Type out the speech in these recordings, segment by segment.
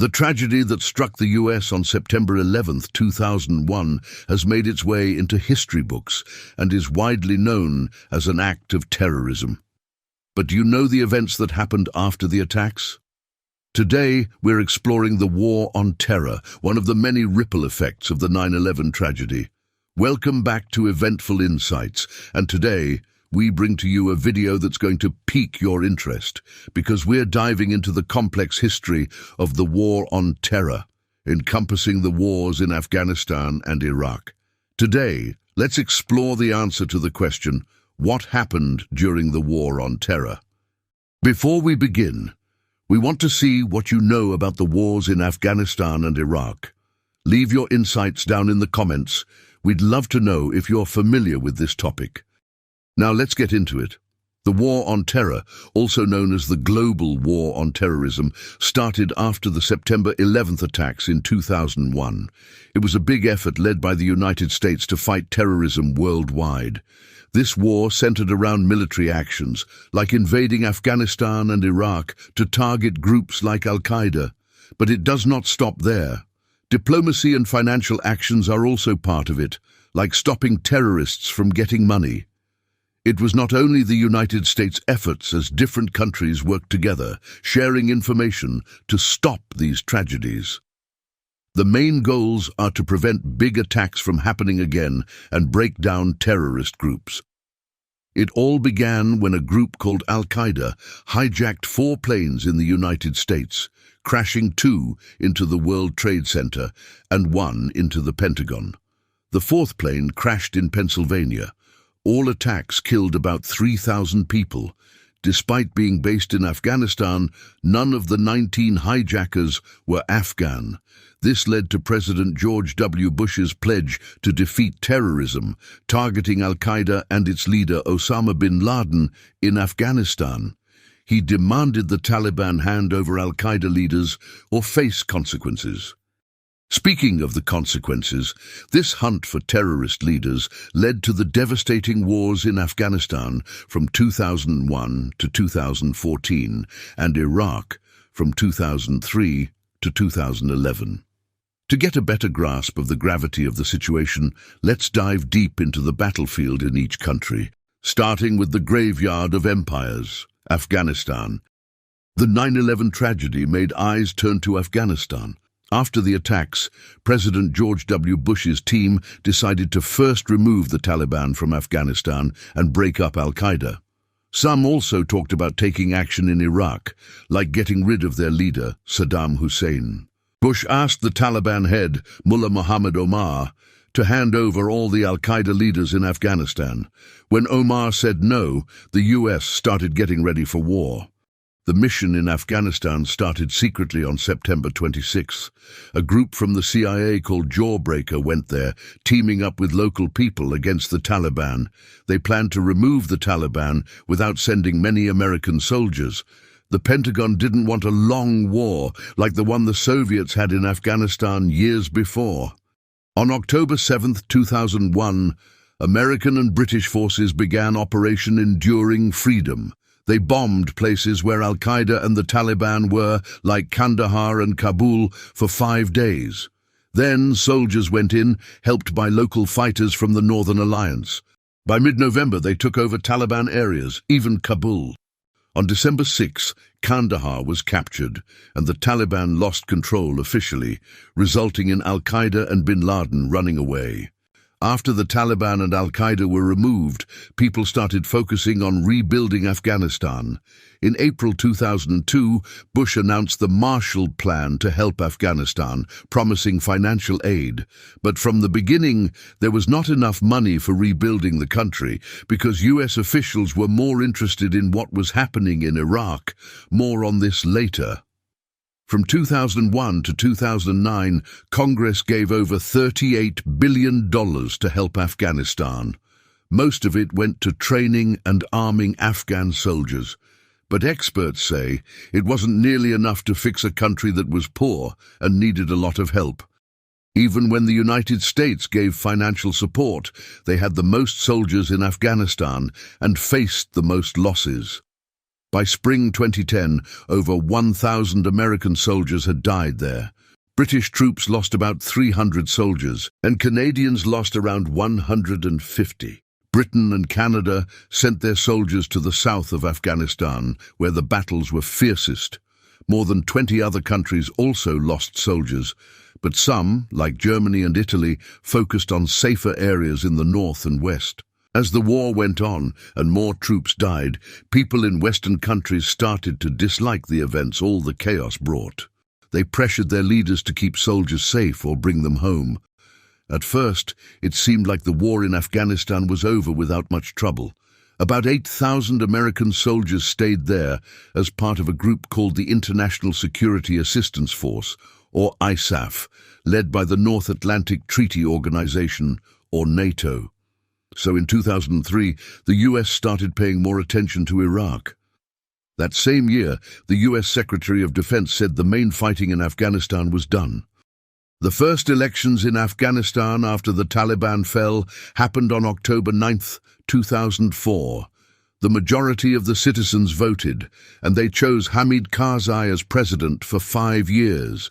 The tragedy that struck the US on September 11, 2001 has made its way into history books and is widely known as an act of terrorism. But do you know the events that happened after the attacks? Today, we're exploring the war on terror, one of the many ripple effects of the 9/11 tragedy. Welcome back to Eventful Insights, and today, we bring to you a video that's going to pique your interest because we're diving into the complex history of the war on terror, encompassing the wars in Afghanistan and Iraq. Today, let's explore the answer to the question, what happened during the war on terror? Before we begin, we want to see what you know about the wars in Afghanistan and Iraq. Leave your insights down in the comments. We'd love to know if you're familiar with this topic. Now let's get into it. The war on terror, also known as the Global War on Terrorism, started after the September 11th attacks in 2001. It was a big effort led by the United States to fight terrorism worldwide. This war centered around military actions, like invading Afghanistan and Iraq to target groups like Al-Qaeda. But it does not stop there. Diplomacy and financial actions are also part of it, like stopping terrorists from getting money. It was not only the United States' efforts as different countries worked together, sharing information to stop these tragedies. The main goals are to prevent big attacks from happening again and break down terrorist groups. It all began when a group called Al-Qaeda hijacked 4 planes in the United States, crashing 2 into the World Trade Center and 1 into the Pentagon. The 4th plane crashed in Pennsylvania. All attacks killed about 3,000 people. Despite being based in Afghanistan, none of the 19 hijackers were Afghan. This led to President George W. Bush's pledge to defeat terrorism, targeting Al-Qaeda and its leader Osama bin Laden in Afghanistan. He demanded the Taliban hand over Al-Qaeda leaders or face consequences. Speaking of the consequences, this hunt for terrorist leaders led to the devastating wars in Afghanistan from 2001 to 2014 and Iraq from 2003 to 2011. To get a better grasp of the gravity of the situation, let's dive deep into the battlefield in each country, starting with the graveyard of empires, Afghanistan. The 9/11 tragedy made eyes turn to Afghanistan. After the attacks, President George W. Bush's team decided to first remove the Taliban from Afghanistan and break up Al-Qaeda. Some also talked about taking action in Iraq, like getting rid of their leader, Saddam Hussein. Bush asked the Taliban head, Mullah Muhammad Omar, to hand over all the Al-Qaeda leaders in Afghanistan. When Omar said no, the US started getting ready for war. The mission in Afghanistan started secretly on September 26. A group from the CIA called Jawbreaker went there, teaming up with local people against the Taliban. They planned to remove the Taliban without sending many American soldiers. The Pentagon didn't want a long war like the one the Soviets had in Afghanistan years before. On October 7, 2001, American and British forces began Operation Enduring Freedom. They bombed places where Al-Qaeda and the Taliban were, like Kandahar and Kabul, for 5 days. Then soldiers went in, helped by local fighters from the Northern Alliance. By mid-November, they took over Taliban areas, even Kabul. On December 6, Kandahar was captured, and the Taliban lost control officially, resulting in Al-Qaeda and bin Laden running away. After the Taliban and Al-Qaeda were removed, people started focusing on rebuilding Afghanistan. In April 2002, Bush announced the Marshall Plan to help Afghanistan, promising financial aid. But from the beginning, there was not enough money for rebuilding the country because US officials were more interested in what was happening in Iraq. More on this later. From 2001 to 2009, Congress gave over $38 billion to help Afghanistan. Most of it went to training and arming Afghan soldiers. But experts say it wasn't nearly enough to fix a country that was poor and needed a lot of help. Even when the United States gave financial support, they had the most soldiers in Afghanistan and faced the most losses. By spring 2010, over 1,000 American soldiers had died there. British troops lost about 300 soldiers, and Canadians lost around 150. Britain and Canada sent their soldiers to the south of Afghanistan, where the battles were fiercest. More than 20 other countries also lost soldiers, but some, like Germany and Italy, focused on safer areas in the north and west. As the war went on and more troops died, people in Western countries started to dislike the events all the chaos brought. They pressured their leaders to keep soldiers safe or bring them home. At first, it seemed like the war in Afghanistan was over without much trouble. About 8,000 American soldiers stayed there as part of a group called the International Security Assistance Force, or ISAF, led by the North Atlantic Treaty Organization, or NATO. So in 2003, the US started paying more attention to Iraq. That same year, the US Secretary of Defense said the main fighting in Afghanistan was done. The first elections in Afghanistan after the Taliban fell happened on October 9, 2004. The majority of the citizens voted, and they chose Hamid Karzai as president for 5 years.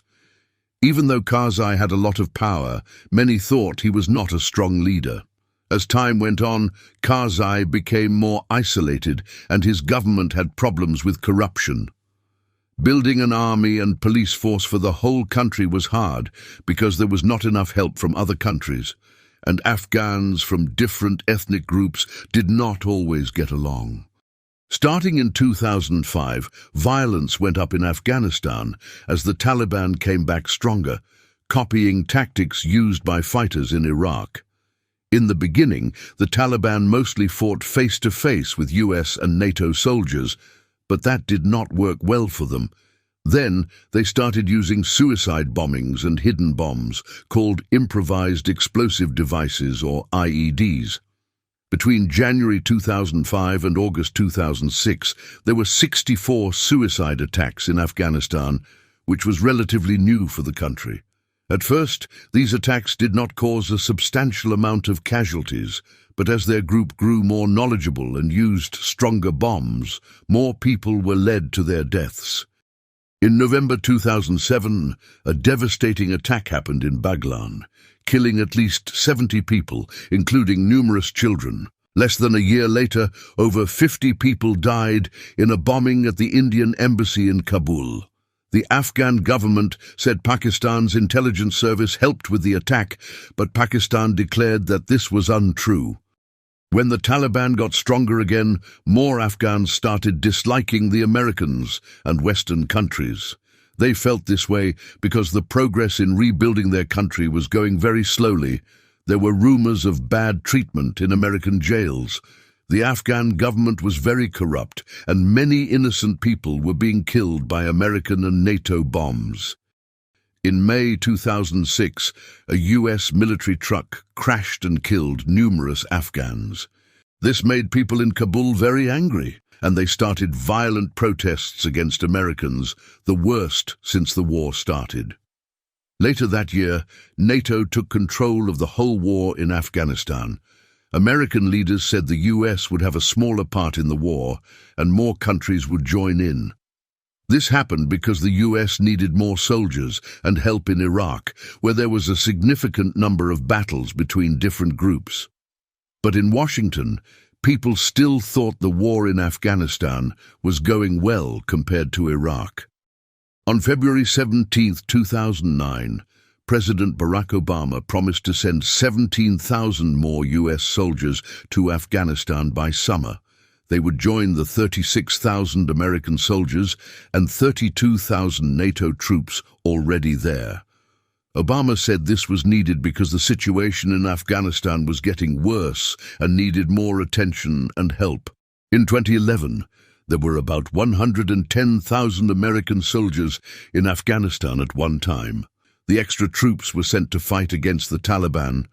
Even though Karzai had a lot of power, many thought he was not a strong leader. As time went on, Karzai became more isolated, and his government had problems with corruption. Building an army and police force for the whole country was hard because there was not enough help from other countries, and Afghans from different ethnic groups did not always get along. Starting in 2005, violence went up in Afghanistan as the Taliban came back stronger, copying tactics used by fighters in Iraq. In the beginning, the Taliban mostly fought face-to-face with US and NATO soldiers, but that did not work well for them. Then they started using suicide bombings and hidden bombs, called improvised explosive devices, or IEDs. Between January 2005 and August 2006, there were 64 suicide attacks in Afghanistan, which was relatively new for the country. At first, these attacks did not cause a substantial amount of casualties, but as their group grew more knowledgeable and used stronger bombs, more people were led to their deaths. In November 2007, a devastating attack happened in Baghlan, killing at least 70 people, including numerous children. Less than a year later, over 50 people died in a bombing at the Indian embassy in Kabul. The Afghan government said Pakistan's intelligence service helped with the attack, but Pakistan declared that this was untrue. When the Taliban got stronger again, more Afghans started disliking the Americans and Western countries. They felt this way because the progress in rebuilding their country was going very slowly. There were rumors of bad treatment in American jails. The Afghan government was very corrupt, and many innocent people were being killed by American and NATO bombs. In May 2006, a US military truck crashed and killed numerous Afghans. This made people in Kabul very angry, and they started violent protests against Americans, the worst since the war started. Later that year, NATO took control of the whole war in Afghanistan. American leaders said the US would have a smaller part in the war, and more countries would join in. This happened because the US needed more soldiers and help in Iraq, where there was a significant number of battles between different groups. But in Washington, people still thought the war in Afghanistan was going well compared to Iraq. On February 17, 2009, President Barack Obama promised to send 17,000 more US soldiers to Afghanistan by summer. They would join the 36,000 American soldiers and 32,000 NATO troops already there. Obama said this was needed because the situation in Afghanistan was getting worse and needed more attention and help. In 2011, there were about 110,000 American soldiers in Afghanistan at one time. The extra troops were sent to fight against the Taliban,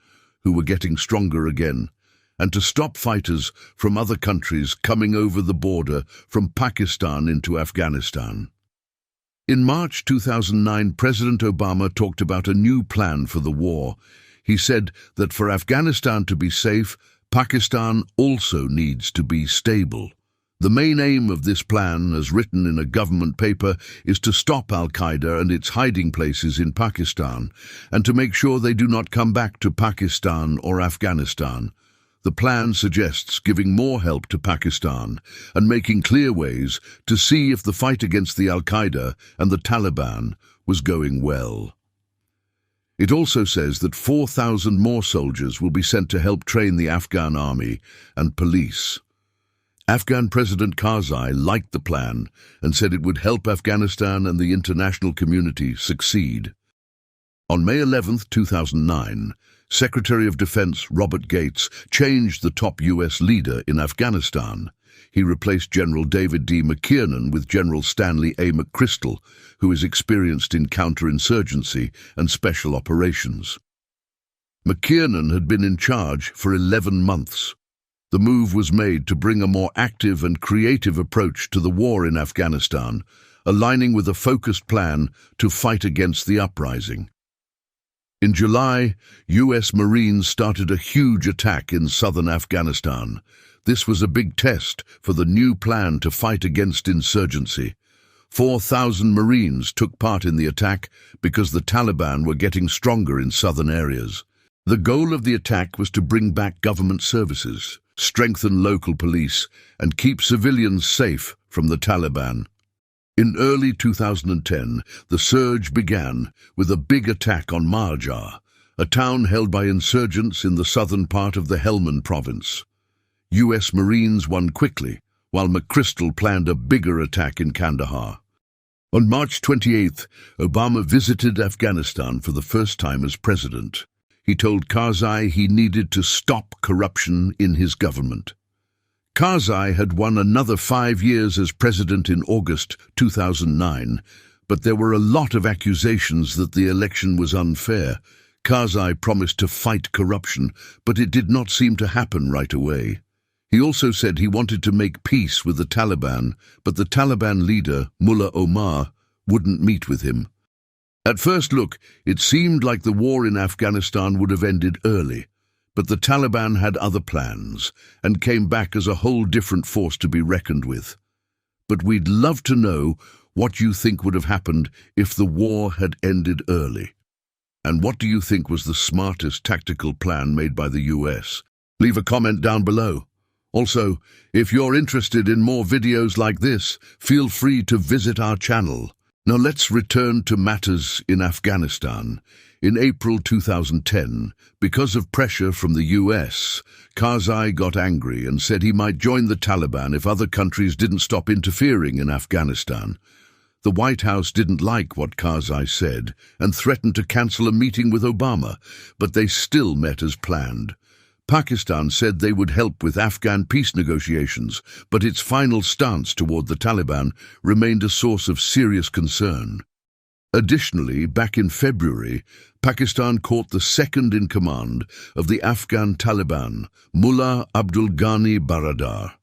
who were getting stronger again, and to stop fighters from other countries coming over the border from Pakistan into Afghanistan. In March 2009, President Obama talked about a new plan for the war. He said that for Afghanistan to be safe, Pakistan also needs to be stable. The main aim of this plan, as written in a government paper, is to stop Al-Qaeda and its hiding places in Pakistan, and to make sure they do not come back to Pakistan or Afghanistan. The plan suggests giving more help to Pakistan and making clear ways to see if the fight against the Al-Qaeda and the Taliban was going well. It also says that 4,000 more soldiers will be sent to help train the Afghan army and police. Afghan President Karzai liked the plan and said it would help Afghanistan and the international community succeed. On May 11, 2009, Secretary of Defense Robert Gates changed the top U.S. leader in Afghanistan. He replaced General David D. McKiernan with General Stanley A. McChrystal, who is experienced in counterinsurgency and special operations. McKiernan had been in charge for 11 months. The move was made to bring a more active and creative approach to the war in Afghanistan, aligning with a focused plan to fight against the uprising. In July, U.S. Marines started a huge attack in southern Afghanistan. This was a big test for the new plan to fight against insurgency. 4,000 Marines took part in the attack because the Taliban were getting stronger in southern areas. The goal of the attack was to bring back government services, strengthen local police, and keep civilians safe from the Taliban. In early 2010, the surge began with a big attack on Marjar, a town held by insurgents in the southern part of the Helmand province. U.S. Marines won quickly, while McChrystal planned a bigger attack in Kandahar. On March 28, Obama visited Afghanistan for the first time as president. He told Karzai he needed to stop corruption in his government. Karzai had won another 5 years as president in August 2009, but there were a lot of accusations that the election was unfair. Karzai promised to fight corruption, but it did not seem to happen right away. He also said he wanted to make peace with the Taliban, but the Taliban leader, Mullah Omar, wouldn't meet with him. At first look, it seemed like the war in Afghanistan would have ended early, but the Taliban had other plans and came back as a whole different force to be reckoned with. But we'd love to know what you think would have happened if the war had ended early. And what do you think was the smartest tactical plan made by the US? Leave a comment down below. Also, if you're interested in more videos like this, feel free to visit our channel. Now let's return to matters in Afghanistan. In April 2010, because of pressure from the US, Karzai got angry and said he might join the Taliban if other countries didn't stop interfering in Afghanistan. The White House didn't like what Karzai said and threatened to cancel a meeting with Obama, but they still met as planned. Pakistan said they would help with Afghan peace negotiations, but its final stance toward the Taliban remained a source of serious concern. Additionally, back in February, Pakistan caught the second-in-command of the Afghan Taliban, Mullah Abdul Ghani Baradar.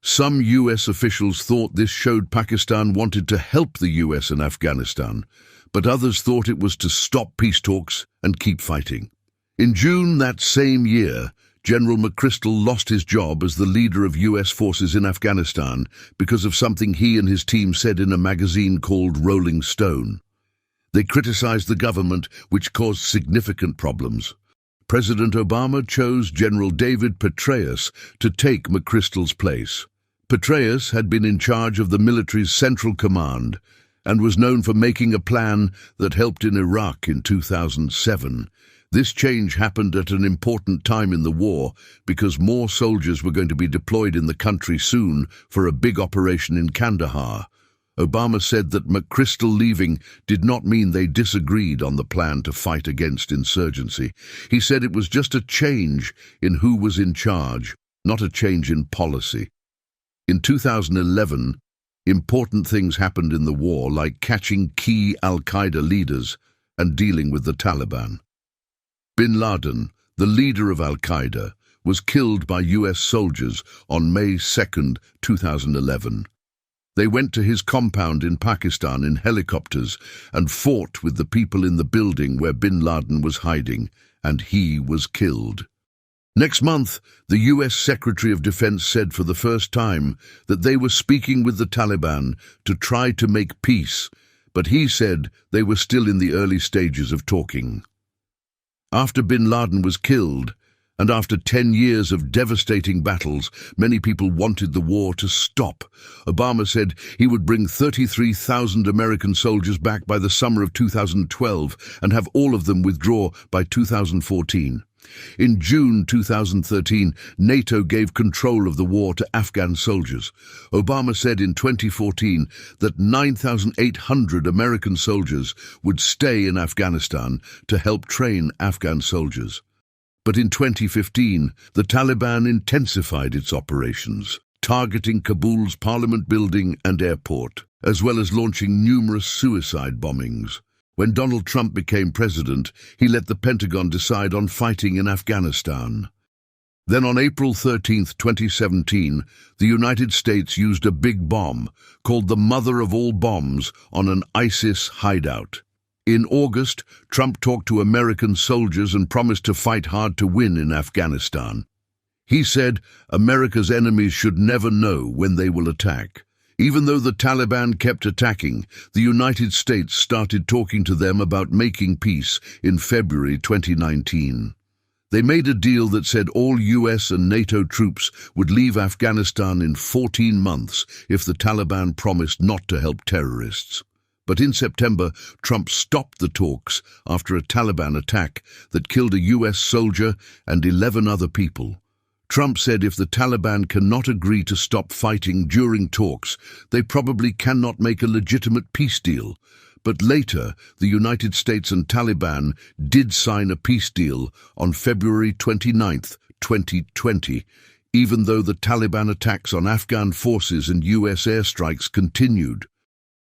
Some US officials thought this showed Pakistan wanted to help the US in Afghanistan, but others thought it was to stop peace talks and keep fighting. In June that same year, General McChrystal lost his job as the leader of US forces in Afghanistan because of something he and his team said in a magazine called Rolling Stone. They criticized the government, which caused significant problems. President Obama chose General David Petraeus to take McChrystal's place. Petraeus had been in charge of the military's Central Command and was known for making a plan that helped in Iraq in 2007. This change happened at an important time in the war because more soldiers were going to be deployed in the country soon for a big operation in Kandahar. Obama said that McChrystal leaving did not mean they disagreed on the plan to fight against insurgency. He said it was just a change in who was in charge, not a change in policy. In 2011, important things happened in the war, like catching key Al-Qaeda leaders and dealing with the Taliban. Bin Laden, the leader of Al-Qaeda, was killed by US soldiers on May 2, 2011. They went to his compound in Pakistan in helicopters and fought with the people in the building where Bin Laden was hiding, and he was killed. Next month, the US Secretary of Defense said for the first time that they were speaking with the Taliban to try to make peace, but he said they were still in the early stages of talking. After bin Laden was killed, and after 10 years of devastating battles, many people wanted the war to stop. Obama said he would bring 33,000 American soldiers back by the summer of 2012 and have all of them withdraw by 2014. In June 2013, NATO gave control of the war to Afghan soldiers. Obama said in 2014 that 9,800 American soldiers would stay in Afghanistan to help train Afghan soldiers. But in 2015, the Taliban intensified its operations, targeting Kabul's parliament building and airport, as well as launching numerous suicide bombings. When Donald Trump became president, he let the Pentagon decide on fighting in Afghanistan. Then on April 13, 2017, the United States used a big bomb, called the mother of all bombs, on an ISIS hideout. In August, Trump talked to American soldiers and promised to fight hard to win in Afghanistan. He said America's enemies should never know when they will attack. Even though the Taliban kept attacking, the United States started talking to them about making peace in February 2019. They made a deal that said all US and NATO troops would leave Afghanistan in 14 months if the Taliban promised not to help terrorists. But in September, Trump stopped the talks after a Taliban attack that killed a US soldier and 11 other people. Trump said if the Taliban cannot agree to stop fighting during talks, they probably cannot make a legitimate peace deal. But later, the United States and Taliban did sign a peace deal on February 29, 2020, even though the Taliban attacks on Afghan forces and US airstrikes continued.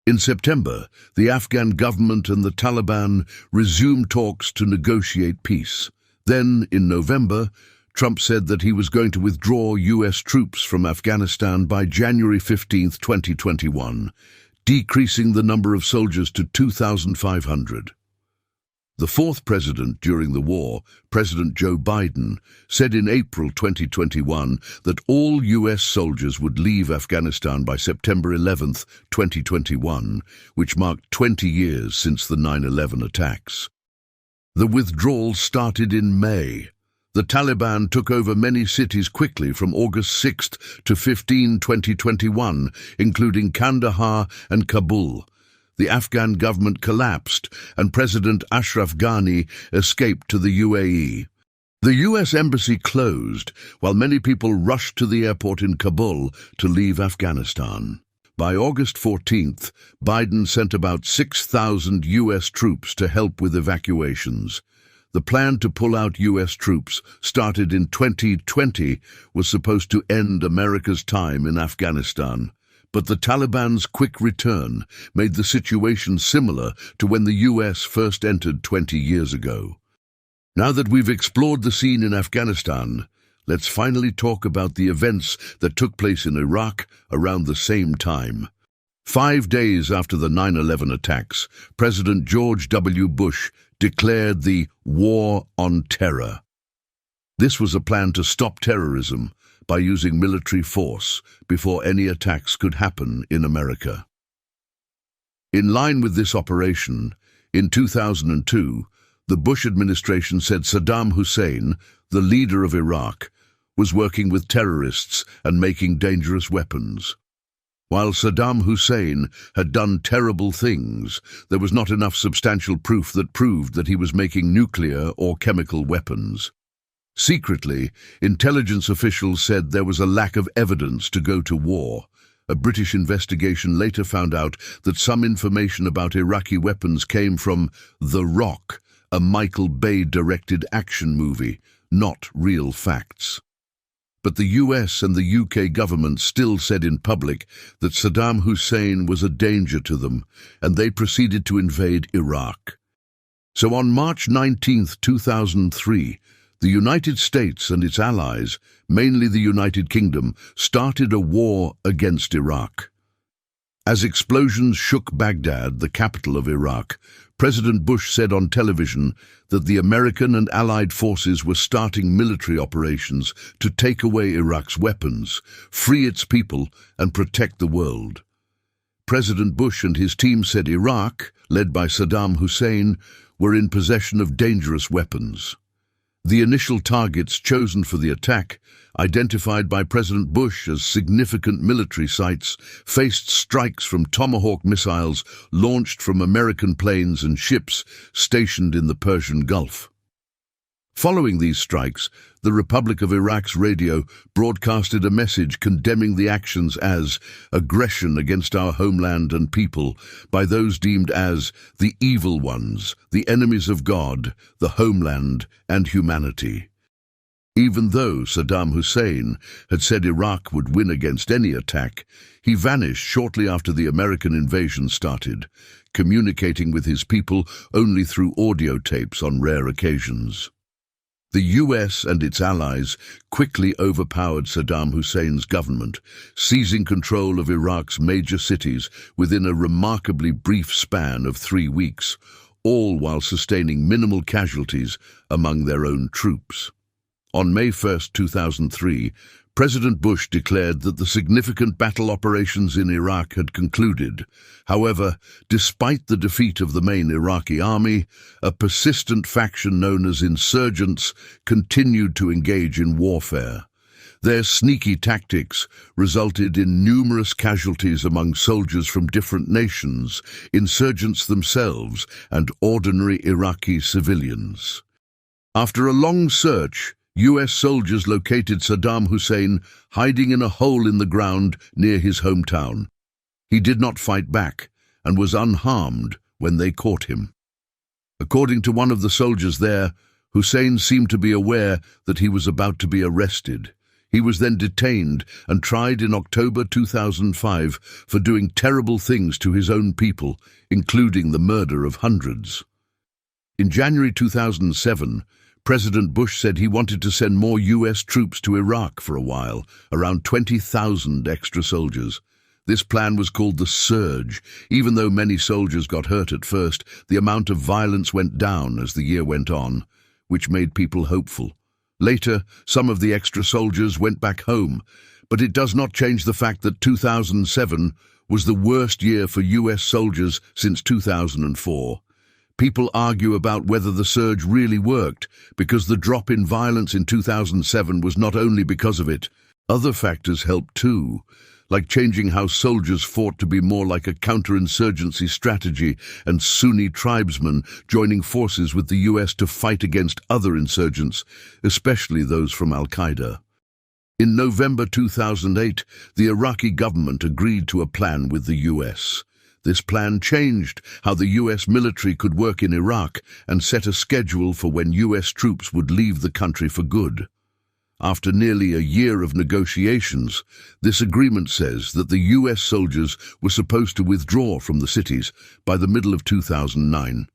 In September, the Afghan government and the Taliban resumed talks to negotiate peace. Then, in November, Trump said that he was going to withdraw US troops from Afghanistan by January 15, 2021, decreasing the number of soldiers to 2,500. The fourth president during the war, President Joe Biden, said in April 2021 that all US soldiers would leave Afghanistan by September 11, 2021, which marked 20 years since the 9/11 attacks. The withdrawal started in May. The Taliban took over many cities quickly from August 6 to 15, 2021, including Kandahar and Kabul. The Afghan government collapsed, and President Ashraf Ghani escaped to the UAE. The US embassy closed, while many people rushed to the airport in Kabul to leave Afghanistan. By August 14th, Biden sent about 6,000 US troops to help with evacuations. The plan to pull out US troops, started in 2020, was supposed to end America's time in Afghanistan. But the Taliban's quick return made the situation similar to when the US first entered 20 years ago. Now that we've explored the scene in Afghanistan, let's finally talk about the events that took place in Iraq around the same time. 5 days after the 9/11 attacks, President George W. Bush declared the War on Terror. This was a plan to stop terrorism by using military force before any attacks could happen in America. In line with this operation, in 2002, the Bush administration said Saddam Hussein, the leader of Iraq, was working with terrorists and making dangerous weapons. While Saddam Hussein had done terrible things, there was not enough substantial proof that proved that he was making nuclear or chemical weapons. Secretly, intelligence officials said there was a lack of evidence to go to war. A British investigation later found out that some information about Iraqi weapons came from The Rock, a Michael Bay-directed action movie, not real facts. But the US and the UK government still said in public that Saddam Hussein was a danger to them, and they proceeded to invade Iraq. So on March 19, 2003, the United States and its allies, mainly the United Kingdom, started a war against Iraq. As explosions shook Baghdad, the capital of Iraq, President Bush said on television that the American and Allied forces were starting military operations to take away Iraq's weapons, free its people, and protect the world. President Bush and his team said Iraq, led by Saddam Hussein, were in possession of dangerous weapons. The initial targets chosen for the attack, identified by President Bush as significant military sites, faced strikes from Tomahawk missiles launched from American planes and ships stationed in the Persian Gulf. Following these strikes, the Republic of Iraq's radio broadcasted a message condemning the actions as aggression against our homeland and people by those deemed as the evil ones, the enemies of God, the homeland, and humanity. Even though Saddam Hussein had said Iraq would win against any attack, he vanished shortly after the American invasion started, communicating with his people only through audio tapes on rare occasions. The US and its allies quickly overpowered Saddam Hussein's government, seizing control of Iraq's major cities within a remarkably brief span of 3 weeks, all while sustaining minimal casualties among their own troops. On May 1, 2003, President Bush declared that the significant battle operations in Iraq had concluded. However, despite the defeat of the main Iraqi army, a persistent faction known as insurgents continued to engage in warfare. Their sneaky tactics resulted in numerous casualties among soldiers from different nations, insurgents themselves, and ordinary Iraqi civilians. After a long search, US soldiers located Saddam Hussein hiding in a hole in the ground near his hometown. He did not fight back and was unharmed when they caught him. According to one of the soldiers there, Hussein seemed to be aware that he was about to be arrested. He was then detained and tried in October 2005 for doing terrible things to his own people, including the murder of hundreds. In January 2007, President Bush said he wanted to send more US troops to Iraq for a while, around 20,000 extra soldiers. This plan was called the Surge. Even though many soldiers got hurt at first, the amount of violence went down as the year went on, which made people hopeful. Later, some of the extra soldiers went back home, but it does not change the fact that 2007 was the worst year for US soldiers since 2004. People argue about whether the surge really worked, because the drop in violence in 2007 was not only because of it. Other factors helped too, like changing how soldiers fought to be more like a counterinsurgency strategy and Sunni tribesmen joining forces with the US to fight against other insurgents, especially those from Al-Qaeda. In November 2008, the Iraqi government agreed to a plan with the US. This plan changed how the US military could work in Iraq and set a schedule for when US troops would leave the country for good. After nearly a year of negotiations, this agreement says that the US soldiers were supposed to withdraw from the cities by the middle of 2009,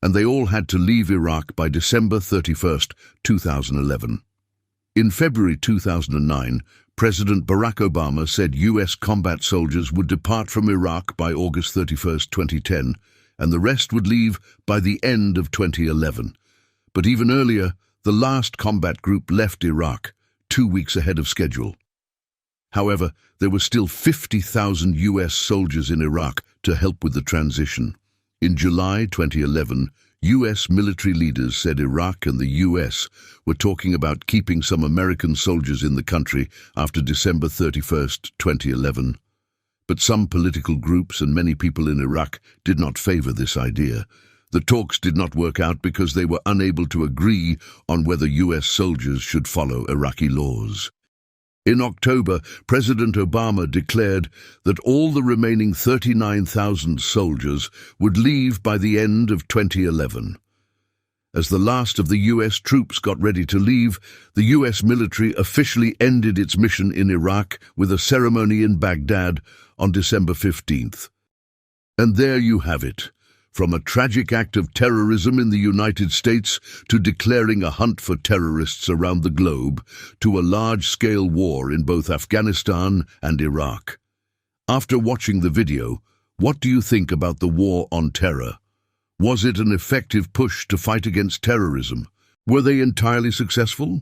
and they all had to leave Iraq by December 31, 2011. In February 2009, President Barack Obama said US combat soldiers would depart from Iraq by August 31, 2010, and the rest would leave by the end of 2011. But even earlier, the last combat group left Iraq, 2 weeks ahead of schedule. However, there were still 50,000 US soldiers in Iraq to help with the transition. In July 2011, US military leaders said Iraq and the US were talking about keeping some American soldiers in the country after December 31, 2011. But some political groups and many people in Iraq did not favor this idea. The talks did not work out because they were unable to agree on whether US soldiers should follow Iraqi laws. In October, President Obama declared that all the remaining 39,000 soldiers would leave by the end of 2011. As the last of the US troops got ready to leave, the US military officially ended its mission in Iraq with a ceremony in Baghdad on December 15th. And there you have it. From a tragic act of terrorism in the United States to declaring a hunt for terrorists around the globe to a large-scale war in both Afghanistan and Iraq. After watching the video, what do you think about the war on terror? Was it an effective push to fight against terrorism? Were they entirely successful?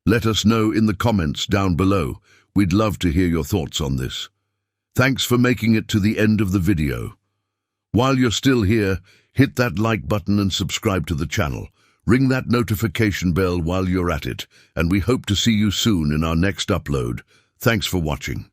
Let us know in the comments down below. We'd love to hear your thoughts on this. Thanks for making it to the end of the video. While you're still here, hit that like button and subscribe to the channel. Ring that notification bell while you're at it, and we hope to see you soon in our next upload. Thanks for watching.